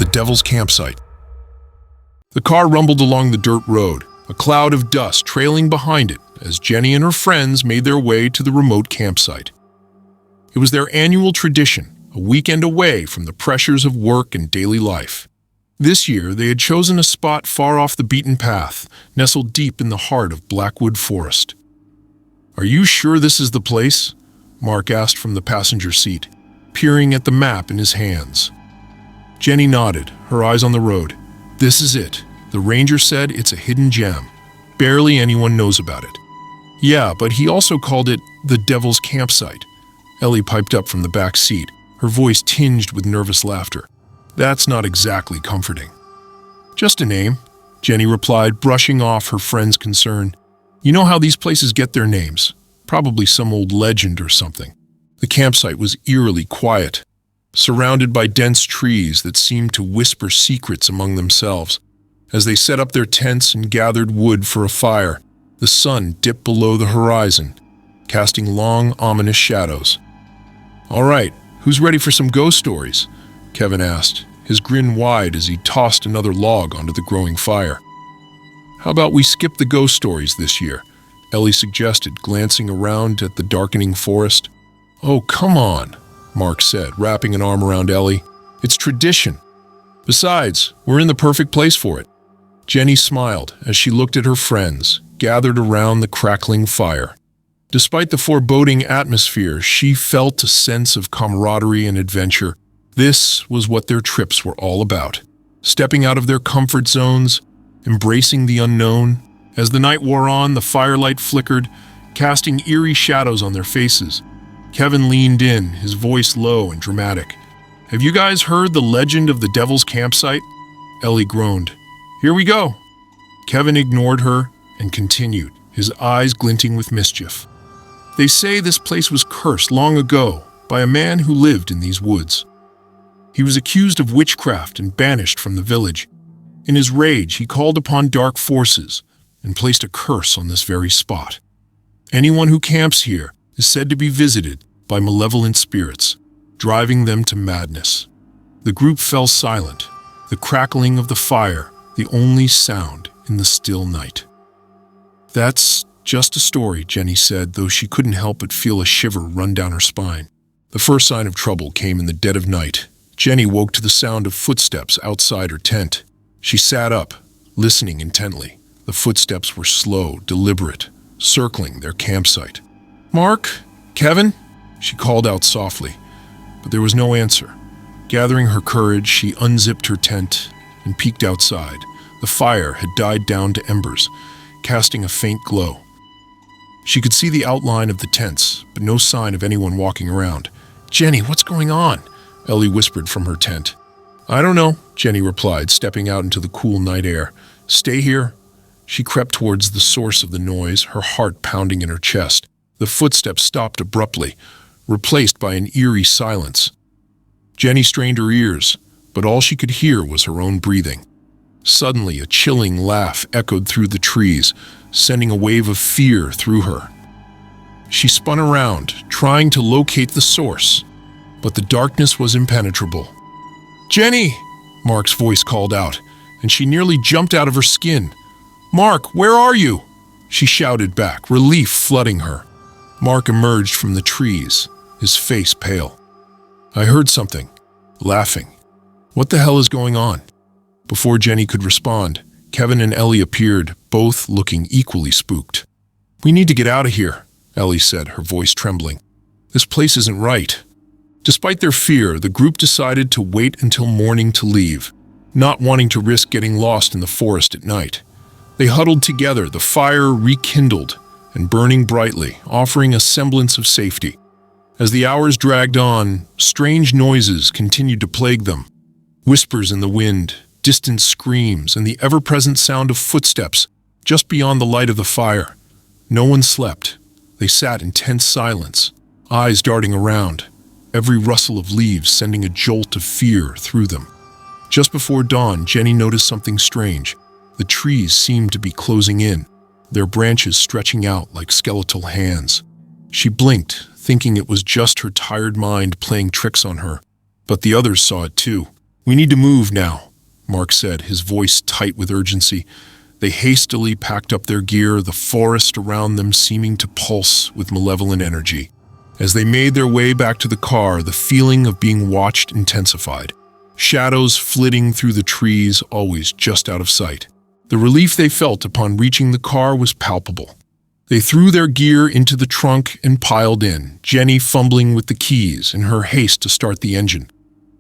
the Devil's Campsite. The car rumbled along the dirt road, a cloud of dust trailing behind it as Jenny and her friends made their way to the remote campsite. It was their annual tradition, a weekend away from the pressures of work and daily life. This year, they had chosen a spot far off the beaten path, nestled deep in the heart of Blackwood Forest. "Are you sure this is the place?" Mark asked from the passenger seat, peering at the map in his hands. Jenny nodded, her eyes on the road. "This is it. The ranger said it's a hidden gem. Barely anyone knows about it." "Yeah, but he also called it the Devil's Campsite," Ellie piped up from the back seat, her voice tinged with nervous laughter. "That's not exactly comforting." "Just a name," Jenny replied, brushing off her friend's concern. "You know how these places get their names. Probably some old legend or something." The campsite was eerily quiet, surrounded by dense trees that seemed to whisper secrets among themselves. As they set up their tents and gathered wood for a fire, the sun dipped below the horizon, casting long, ominous shadows. "All right, who's ready for some ghost stories?" Kevin asked, his grin wide as he tossed another log onto the growing fire. "How about we skip the ghost stories this year?" Ellie suggested, glancing around at the darkening forest. "Oh, come on," Mark said, wrapping an arm around Ellie. "It's tradition. Besides, we're in the perfect place for it." Jenny smiled as she looked at her friends, gathered around the crackling fire. Despite the foreboding atmosphere, she felt a sense of camaraderie and adventure. This was what their trips were all about. Stepping out of their comfort zones, embracing the unknown. As the night wore on, the firelight flickered, casting eerie shadows on their faces. Kevin leaned in, his voice low and dramatic. "Have you guys heard the legend of the Devil's Campsite?" Ellie groaned. "Here we go." Kevin ignored her and continued, his eyes glinting with mischief. "They say this place was cursed long ago by a man who lived in these woods. He was accused of witchcraft and banished from the village. In his rage, he called upon dark forces and placed a curse on this very spot. Anyone who camps here is said to be visited by malevolent spirits, driving them to madness." The group fell silent, the crackling of the fire the only sound in the still night. "That's just a story," Jenny said, though she couldn't help but feel a shiver run down her spine. The first sign of trouble came in the dead of night. Jenny woke to the sound of footsteps outside her tent. She sat up, listening intently. The footsteps were slow, deliberate, circling their campsite. "Mark? Kevin?" she called out softly, but there was no answer. Gathering her courage, she unzipped her tent and peeked outside. The fire had died down to embers, casting a faint glow. She could see the outline of the tents, but no sign of anyone walking around. "Jenny, what's going on?" Ellie whispered from her tent. "I don't know," Jenny replied, stepping out into the cool night air. "Stay here." She crept towards the source of the noise, her heart pounding in her chest. The footsteps stopped abruptly, replaced by an eerie silence. Jenny strained her ears, but all she could hear was her own breathing. Suddenly, a chilling laugh echoed through the trees, sending a wave of fear through her. She spun around, trying to locate the source, but the darkness was impenetrable. "Jenny!" Mark's voice called out, and she nearly jumped out of her skin. "Mark, where are you?" she shouted back, relief flooding her. Mark emerged from the trees, his face pale. "I heard something, laughing. What the hell is going on?" Before Jenny could respond, Kevin and Ellie appeared, both looking equally spooked. "We need to get out of here," Ellie said, her voice trembling. "This place isn't right." Despite their fear, the group decided to wait until morning to leave, not wanting to risk getting lost in the forest at night. They huddled together, the fire rekindled and burning brightly, offering a semblance of safety. As the hours dragged on, strange noises continued to plague them. Whispers in the wind, distant screams, and the ever-present sound of footsteps just beyond the light of the fire. No one slept. They sat in tense silence, eyes darting around, every rustle of leaves sending a jolt of fear through them. Just before dawn, Jenny noticed something strange. The trees seemed to be closing in, their branches stretching out like skeletal hands. She blinked, thinking it was just her tired mind playing tricks on her, but the others saw it too. "We need to move now," Mark said, his voice tight with urgency. They hastily packed up their gear, the forest around them seeming to pulse with malevolent energy. As they made their way back to the car, the feeling of being watched intensified. Shadows flitting through the trees, always just out of sight. The relief they felt upon reaching the car was palpable. They threw their gear into the trunk and piled in, Jenny fumbling with the keys in her haste to start the engine.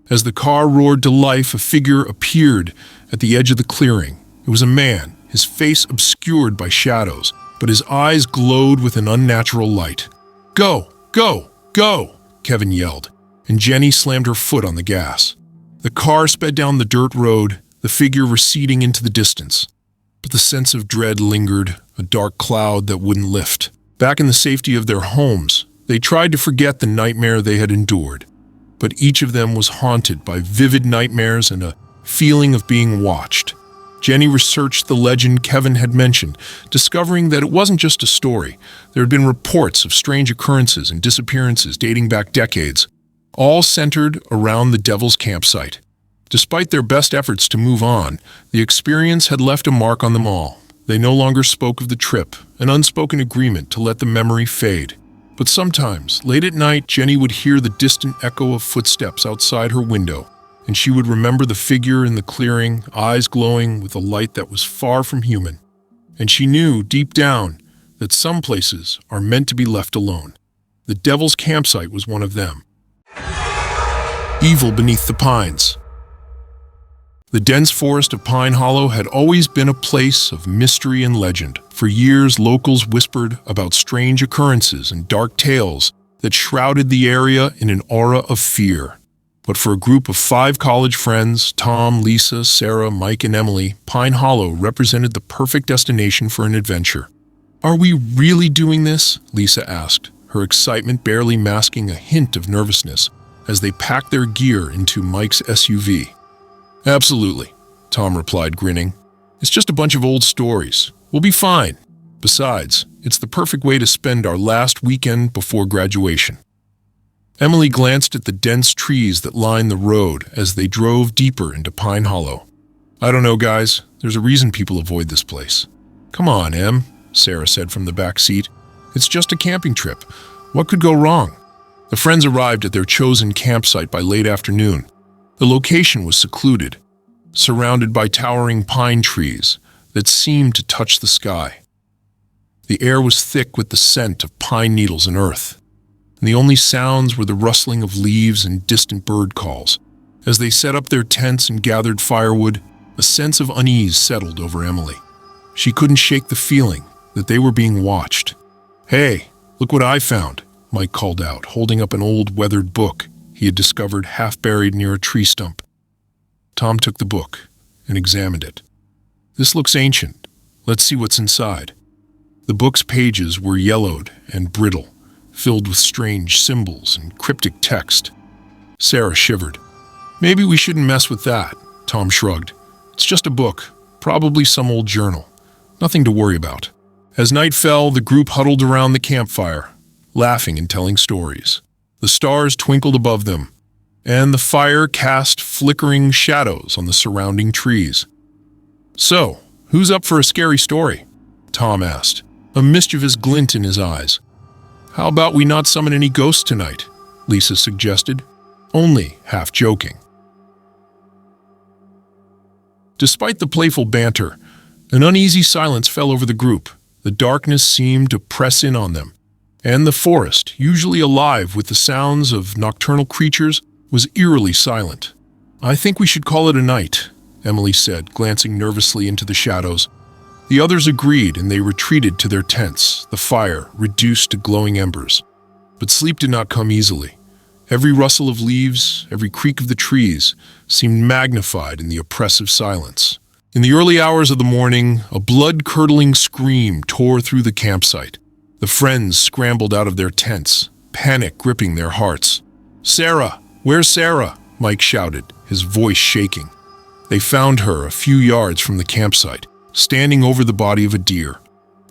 As the car roared to life, a figure appeared at the edge of the clearing. It was a man, his face obscured by shadows, but his eyes glowed with an unnatural light. "Go! Go! Go!" Kevin yelled, and Jenny slammed her foot on the gas. The car sped down the dirt road, the figure receding into the distance. But the sense of dread lingered, a dark cloud that wouldn't lift. Back in the safety of their homes, they tried to forget the nightmare they had endured. But each of them was haunted by vivid nightmares and a feeling of being watched. Jenny researched the legend Kevin had mentioned, discovering that it wasn't just a story. There had been reports of strange occurrences and disappearances dating back decades, all centered around the Devil's Campsite. Despite their best efforts to move on, the experience had left a mark on them all. They no longer spoke of the trip, an unspoken agreement to let the memory fade. But sometimes, late at night, Jenny would hear the distant echo of footsteps outside her window, and she would remember the figure in the clearing, eyes glowing with a light that was far from human. And she knew, deep down, that some places are meant to be left alone. The Devil's Campsite was one of them. Evil beneath the pines. The dense forest of Pine Hollow had always been a place of mystery and legend. For years, locals whispered about strange occurrences and dark tales that shrouded the area in an aura of fear. But for a group of 5 college friends, Tom, Lisa, Sarah, Mike, and Emily, Pine Hollow represented the perfect destination for an adventure. "Are we really doing this?" Lisa asked, her excitement barely masking a hint of nervousness as they packed their gear into Mike's SUV. "Absolutely," Tom replied, grinning. "It's just a bunch of old stories. We'll be fine. Besides, it's the perfect way to spend our last weekend before graduation." Emily glanced at the dense trees that lined the road as they drove deeper into Pine Hollow. "I don't know, guys. There's a reason people avoid this place." "Come on, Em," Sarah said from the back seat. "It's just a camping trip. What could go wrong?" The friends arrived at their chosen campsite by late afternoon. The location was secluded, surrounded by towering pine trees that seemed to touch the sky. The air was thick with the scent of pine needles and earth, and the only sounds were the rustling of leaves and distant bird calls. As they set up their tents and gathered firewood, a sense of unease settled over Emily. She couldn't shake the feeling that they were being watched. "Hey, look what I found," Mike called out, holding up an old weathered book he had discovered half buried near a tree stump. Tom took the book and examined it. "This looks ancient. Let's see what's inside." The book's pages were yellowed and brittle, filled with strange symbols and cryptic text. Sarah shivered. "Maybe we shouldn't mess with that," Tom shrugged. "It's just a book, probably some old journal. Nothing to worry about." As night fell, the group huddled around the campfire, laughing and telling stories. The stars twinkled above them, and the fire cast flickering shadows on the surrounding trees. "So, who's up for a scary story?" Tom asked, a mischievous glint in his eyes. "How about we not summon any ghosts tonight?" Lisa suggested, only half joking. Despite the playful banter, an uneasy silence fell over the group. The darkness seemed to press in on them, and the forest, usually alive with the sounds of nocturnal creatures, was eerily silent. "I think we should call it a night," Emily said, glancing nervously into the shadows. The others agreed, and they retreated to their tents, the fire reduced to glowing embers. But sleep did not come easily. Every rustle of leaves, every creak of the trees, seemed magnified in the oppressive silence. In the early hours of the morning, a blood-curdling scream tore through the campsite. The friends scrambled out of their tents, panic gripping their hearts. "Sarah! Where's Sarah?" Mike shouted, his voice shaking. They found her a few yards from the campsite, standing over the body of a deer.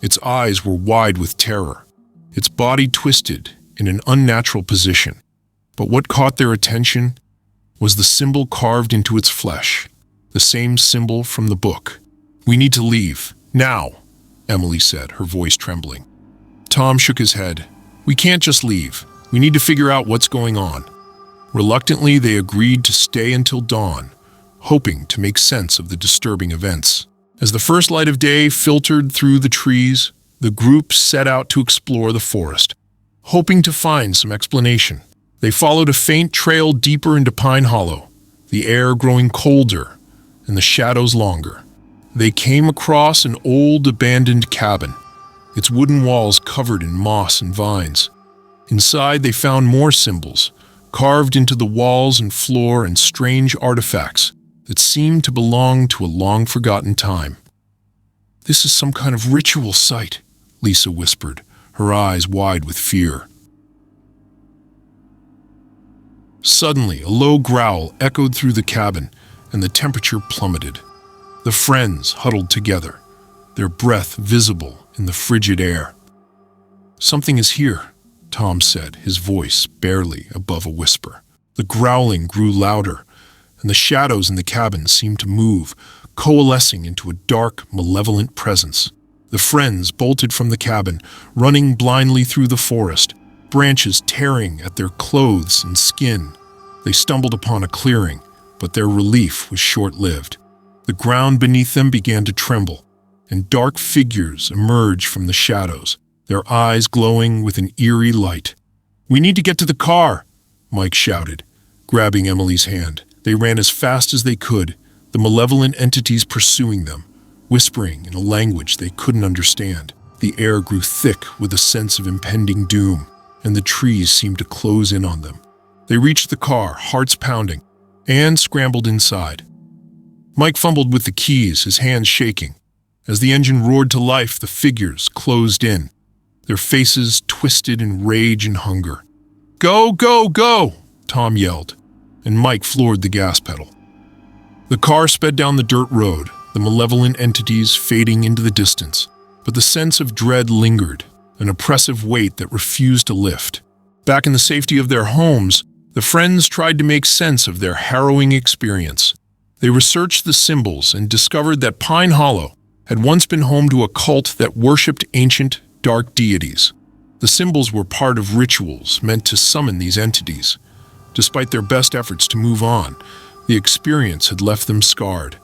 Its eyes were wide with terror, its body twisted in an unnatural position. But what caught their attention was the symbol carved into its flesh, the same symbol from the book. "We need to leave, now," Emily said, her voice trembling. Tom shook his head. "We can't just leave. We need to figure out what's going on." Reluctantly, they agreed to stay until dawn, hoping to make sense of the disturbing events. As the first light of day filtered through the trees, the group set out to explore the forest, hoping to find some explanation. They followed a faint trail deeper into Pine Hollow, the air growing colder and the shadows longer. They came across an old abandoned cabin, its wooden walls covered in moss and vines. Inside, they found more symbols, carved into the walls and floor, and strange artifacts that seemed to belong to a long-forgotten time. "This is some kind of ritual site," Lisa whispered, her eyes wide with fear. Suddenly, a low growl echoed through the cabin, and the temperature plummeted. The friends huddled together, their breath visible in the frigid air. "Something is here," Tom said, his voice barely above a whisper. The growling grew louder, and the shadows in the cabin seemed to move, coalescing into a dark, malevolent presence. The friends bolted from the cabin, running blindly through the forest, branches tearing at their clothes and skin. They stumbled upon a clearing, but their relief was short-lived. The ground beneath them began to tremble, and dark figures emerged from the shadows, their eyes glowing with an eerie light. "We need to get to the car," Mike shouted, grabbing Emily's hand. They ran as fast as they could, the malevolent entities pursuing them, whispering in a language they couldn't understand. The air grew thick with a sense of impending doom, and the trees seemed to close in on them. They reached the car, hearts pounding, and scrambled inside. Mike fumbled with the keys, his hands shaking. As the engine roared to life, the figures closed in, their faces twisted in rage and hunger. "Go, go, go!" Tom yelled, and Mike floored the gas pedal. The car sped down the dirt road, the malevolent entities fading into the distance, but the sense of dread lingered, an oppressive weight that refused to lift. Back in the safety of their homes, the friends tried to make sense of their harrowing experience. They researched the symbols and discovered that Pine Hollow had once been home to a cult that worshipped ancient, dark deities. The symbols were part of rituals meant to summon these entities. Despite their best efforts to move on, the experience had left them scarred.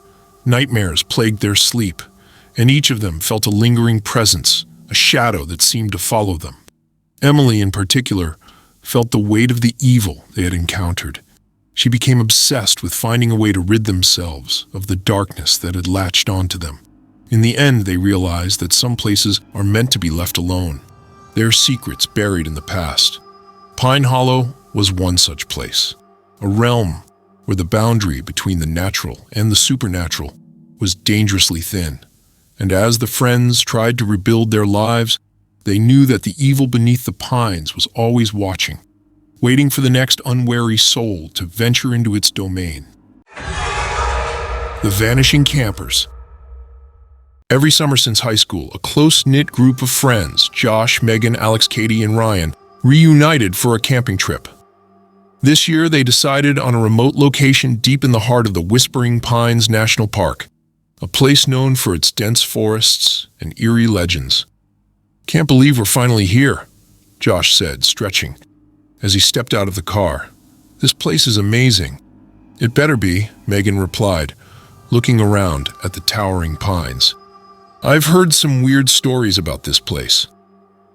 Nightmares plagued their sleep, and each of them felt a lingering presence, a shadow that seemed to follow them. Emily, in particular, felt the weight of the evil they had encountered. She became obsessed with finding a way to rid themselves of the darkness that had latched onto them. In the end, they realized that some places are meant to be left alone, their secrets buried in the past. Pine Hollow was one such place, a realm where the boundary between the natural and the supernatural was dangerously thin. And as the friends tried to rebuild their lives, they knew that the evil beneath the pines was always watching, waiting for the next unwary soul to venture into its domain. The Vanishing Campers. Every summer since high school, a close-knit group of friends, Josh, Megan, Alex, Katie, and Ryan, reunited for a camping trip. This year, they decided on a remote location deep in the heart of the Whispering Pines National Park, a place known for its dense forests and eerie legends. "Can't believe we're finally here," Josh said, stretching, as he stepped out of the car. "This place is amazing." "It better be," Megan replied, looking around at the towering pines. "I've heard some weird stories about this place."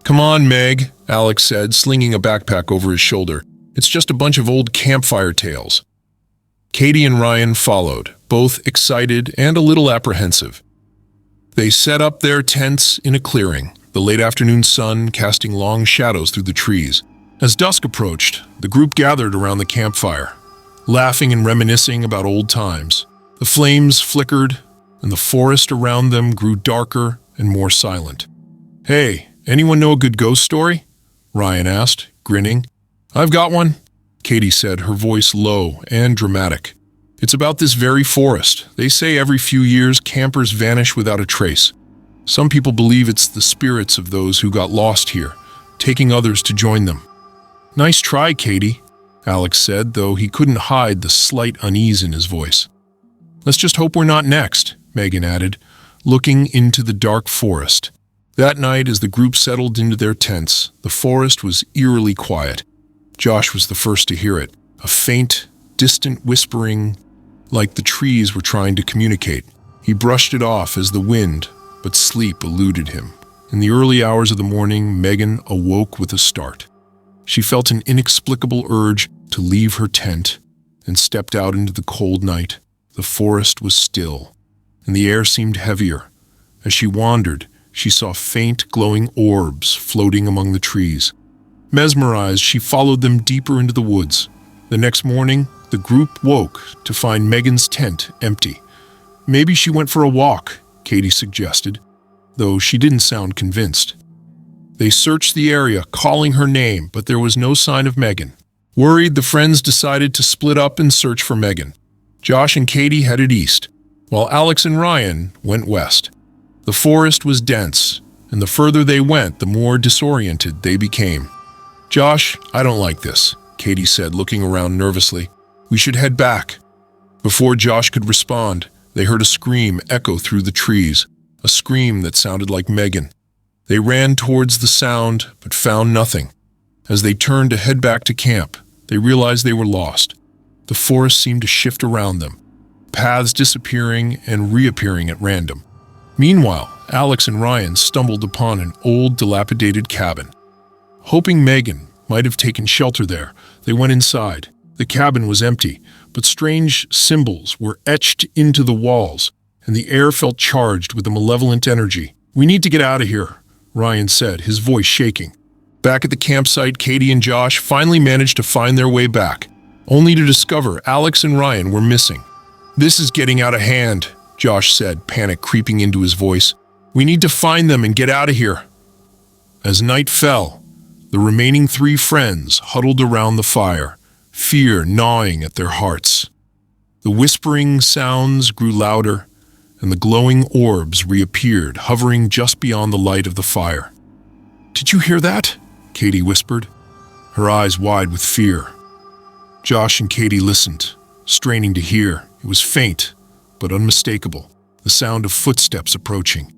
"Come on, Meg," Alex said, slinging a backpack over his shoulder. "It's just a bunch of old campfire tales." Katie and Ryan followed, both excited and a little apprehensive. They set up their tents in a clearing, the late afternoon sun casting long shadows through the trees. As dusk approached, the group gathered around the campfire, laughing and reminiscing about old times. The flames flickered, and the forest around them grew darker and more silent. "Hey, anyone know a good ghost story?" Ryan asked, grinning. "I've got one," Katie said, her voice low and dramatic. "It's about this very forest. They say every few years campers vanish without a trace. Some people believe it's the spirits of those who got lost here, taking others to join them." "Nice try, Katie," Alex said, though he couldn't hide the slight unease in his voice. Let's just hope we're not next, Megan added, looking into the dark forest. That night, as the group settled into their tents, the forest was eerily quiet. Josh was the first to hear it, a faint, distant whispering, like the trees were trying to communicate. He brushed it off as the wind, but sleep eluded him. In the early hours of the morning, Megan awoke with a start. She felt an inexplicable urge to leave her tent and stepped out into the cold night. The forest was still, and the air seemed heavier. As she wandered, she saw faint, glowing orbs floating among the trees. Mesmerized, she followed them deeper into the woods. The next morning, the group woke to find Megan's tent empty. Maybe she went for a walk, Katie suggested, though she didn't sound convinced. They searched the area, calling her name, but there was no sign of Megan. Worried, the friends decided to split up and search for Megan. Josh and Katie headed east, while Alex and Ryan went west. The forest was dense, and the further they went, the more disoriented they became. Josh, I don't like this, Katie said, looking around nervously. We should head back. Before Josh could respond, they heard a scream echo through the trees, a scream that sounded like Megan. They ran towards the sound, but found nothing. As they turned to head back to camp, they realized they were lost. The forest seemed to shift around them, paths disappearing and reappearing at random. Meanwhile, Alex and Ryan stumbled upon an old, dilapidated cabin. Hoping Megan might have taken shelter there, they went inside. The cabin was empty, but strange symbols were etched into the walls, and the air felt charged with a malevolent energy. We need to get out of here, Ryan said, his voice shaking. Back at the campsite, Katie and Josh finally managed to find their way back, only to discover Alex and Ryan were missing. This is getting out of hand, Josh said, panic creeping into his voice. We need to find them and get out of here. As night fell, the remaining three friends huddled around the fire, fear gnawing at their hearts. The whispering sounds grew louder, and the glowing orbs reappeared, hovering just beyond the light of the fire. Did you hear that? Katie whispered, her eyes wide with fear. Josh and Katie listened, straining to hear. It was faint, but unmistakable, the sound of footsteps approaching.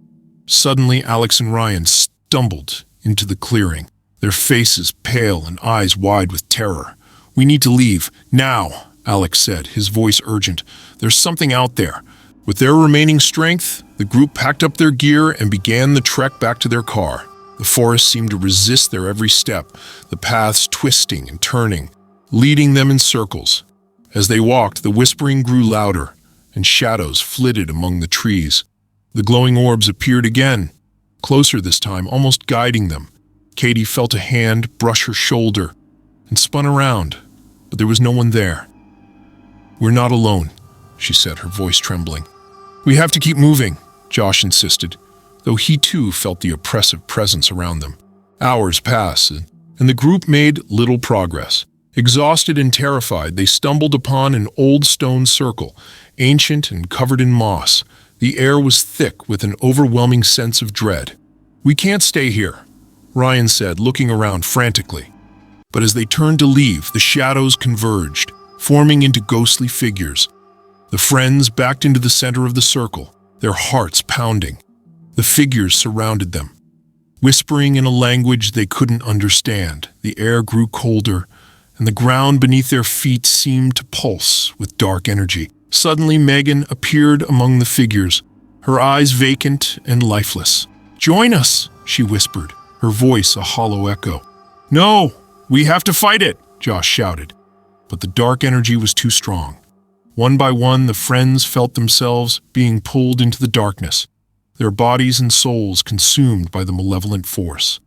Suddenly, Alex and Ryan stumbled into the clearing, their faces pale and eyes wide with terror. We need to leave, now, Alex said, his voice urgent. There's something out there. With their remaining strength, the group packed up their gear and began the trek back to their car. The forest seemed to resist their every step, the paths twisting and turning, leading them in circles. As they walked, the whispering grew louder, and shadows flitted among the trees. The glowing orbs appeared again, closer this time, almost guiding them. Katie felt a hand brush her shoulder and spun around, but there was no one there. We're not alone, she said, her voice trembling. We have to keep moving, Josh insisted, though he too felt the oppressive presence around them. Hours passed, and the group made little progress. Exhausted and terrified, they stumbled upon an old stone circle, ancient and covered in moss. The air was thick with an overwhelming sense of dread. We can't stay here, Ryan said, looking around frantically. But as they turned to leave, the shadows converged, forming into ghostly figures. The friends backed into the center of the circle, their hearts pounding. The figures surrounded them, whispering in a language they couldn't understand. The air grew colder, and the ground beneath their feet seemed to pulse with dark energy. Suddenly, Megan appeared among the figures, her eyes vacant and lifeless. Join us, she whispered, her voice a hollow echo. No, we have to fight it, Josh shouted. But the dark energy was too strong. One by one, the friends felt themselves being pulled into the darkness, their bodies and souls consumed by the malevolent force.